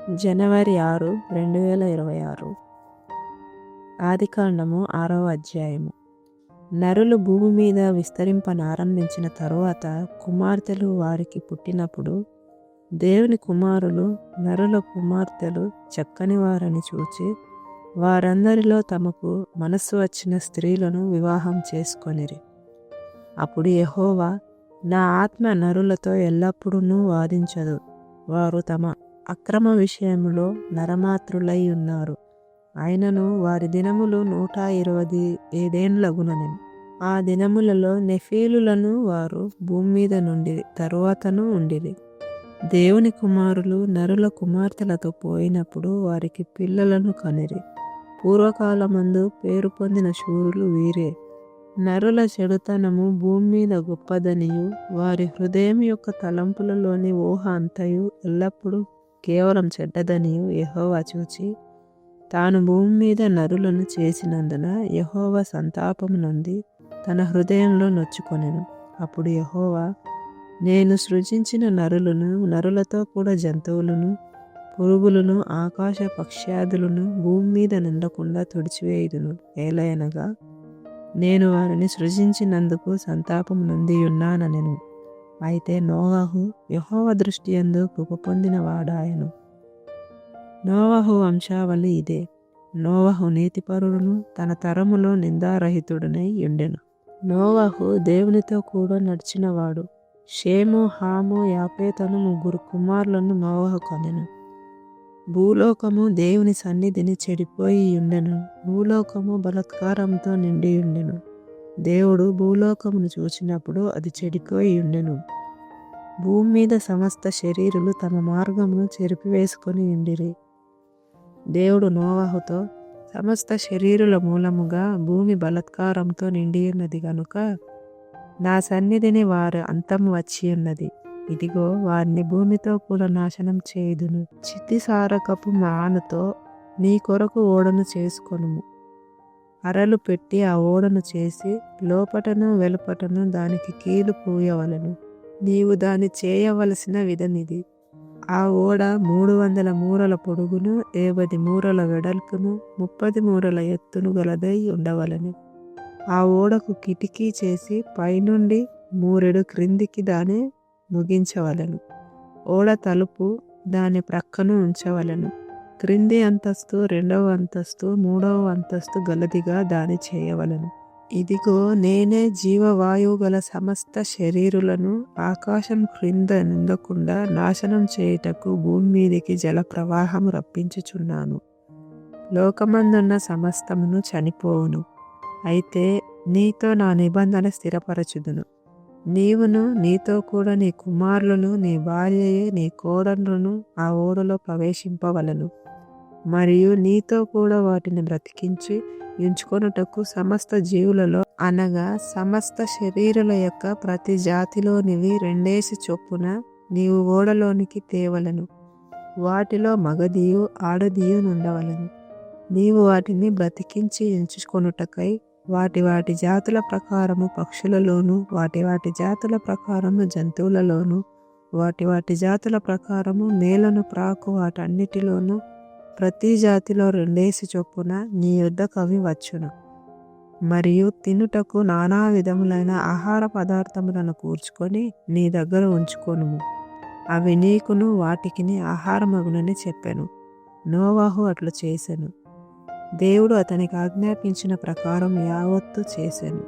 జనవరి 6, 2026. ఆదికాండము 6వ అధ్యాయము. నరులు భూమి మీద విస్తరింపనారంభించిన తరువాత కుమార్తెలు వారికి పుట్టినప్పుడు దేవుని కుమారులు నరుల కుమార్తెలు చక్కని వారని చూచి వారందరిలో తమకు మనస్సు వచ్చిన స్త్రీలను వివాహం చేసుకొనిరి. అప్పుడు యెహోవా, నా ఆత్మ నరులతో ఎల్లప్పుడూ వాదించదు, వారు తమ అక్రమ విషయంలో నరమాత్రులై ఉన్నారు. అయినను వారి దినములు 127 ఏండ్లగునెను. ఆ దినములలో నెఫీలులను వారు భూమి మీద నుండి తరువాతను ఉండిరి. దేవుని కుమారులు నరుల కుమార్తెలతో పోయినప్పుడు వారికి పిల్లలను కనిరి. పూర్వకాలమందు పేరు పొందిన శూరులు వీరే. నరుల చెడుతనము భూమి మీద గొప్పదనియు వారి హృదయం యొక్క తలంపులలోని ఊహ అంతయు ఎల్లప్పుడూ కేవలం చెడ్డదనియు యెహోవా చూచి తాను భూమి మీద నరులను చేసినందున యెహోవా సంతాపము నొంది తన హృదయంలో నొచ్చుకొనెను. అప్పుడు యెహోవా, నేను సృజించిన నరులను నరులతో కూడా జంతువులను పురుగులను ఆకాశ పక్ష్యాదులను భూమి మీద నిండకుండా తుడిచివేయుదును. ఏలయనగా నేను వారిని సృజించినందుకు సంతాపము నొంది ఉన్నానెను. అయితే నోవహు యెహోవా దృష్టి యందు కృప పొందిన వాడాయెను. నోవహు వంశావళి ఇదే. నోవహు నీతిపరుడును తన తరములో నిందారహితుడనై ఉండెను. నోవహు దేవునితో కూడా నడిచినవాడు. షేము, హాము, యాపేతను 3 కుమారులను నోవహు కనెను. భూలోకము దేవుని సన్నిధిని చెడిపోయి ఉండెను. భూలోకము బలాత్కారంతో నిండి ఉండెను. దేవుడు భూలోకమును చూచినప్పుడు అది చెడిపోయి ఉండెను. భూమి మీద సమస్త శరీరులు తమ మార్గమును చెరిపివేసుకొని ఉండిరి. దేవుడు నోవహుతో, సమస్త శరీరుల మూలముగా భూమి బలాత్కారంతో నిండి ఉన్నది గనుక నా సన్నిధిని వారి అంతము వచ్చి ఉన్నది. ఇదిగో వారిని భూమితో కూడా నాశనం చేయుదును. చితిసారకపు మానుతో నీ కొరకు ఓడను చేసుకొనుము. అరలు పెట్టి ఆ ఓడను చేసి లోపటను వెలుపటను దానికి కీలు పూయవలెను. నీవు దాన్ని చేయవలసిన విధమిది. ఆ ఓడ 300 మూరల పొడుగును 50 మూరల వెడల్పును 30 మూరల ఎత్తును గలదై ఉండవలెను. ఆ ఓడకు కిటికీ చేసి పైనుండి 3 క్రిందికి దాన్ని ముగించవలెను. ఓడ తలుపు దాని ప్రక్కను ఉంచవలెను. క్రింది అంతస్తు 2వ అంతస్తు 3వ అంతస్తు గలదిగా దాని చేయవలెను. ఇదిగో నేనే జీవవాయువు గల సమస్త శరీరులను ఆకాశం క్రింద నిండకుండా నాశనం చేయుటకు భూమి మీదికి జల ప్రవాహము రప్పించుచున్నాను. లోకమందున్న సమస్తమును చనిపోవును. అయితే నీతో నా నిబంధన స్థిరపరచుదును. నీవును నీతో కూడా నీ కుమారులను నీ భార్యయే నీ కోడళ్లను ఆ ఓడలో ప్రవేశింపవలను. మరియు నీతో కూడా వాటిని బ్రతికించి ఉంచుకొనుటకు సమస్త జీవులలో అనగా సమస్త శరీరుల యొక్క ప్రతి జాతిలోనివి 2 చొప్పున నీవు ఓడలోనికి తేవలను. వాటిలో మగదియు ఆడదియు నుండవలను. నీవు వాటిని బ్రతికించి ఉంచుకొనుటకై వాటి జాతుల ప్రకారము పక్షులలోను వాటి జాతుల ప్రకారము జంతువులలోను వాటి జాతుల ప్రకారము నేలను ప్రాకు వాటన్నిటిలోను ప్రతి జాతిలో 2 చొప్పున నీ యొద్దకు అవి వచ్చును. మరియు తినుటకు నానా విధములైన ఆహార పదార్థములను కూర్చుకొని నీ దగ్గర ఉంచుకొనుము. అవి నీకును వాటికిని ఆహారమగునని చెప్పెను. నోవహు అట్లు చేసెను. దేవుడు అతనికి ఆజ్ఞాపించిన ప్రకారం యావత్తు చేసెను.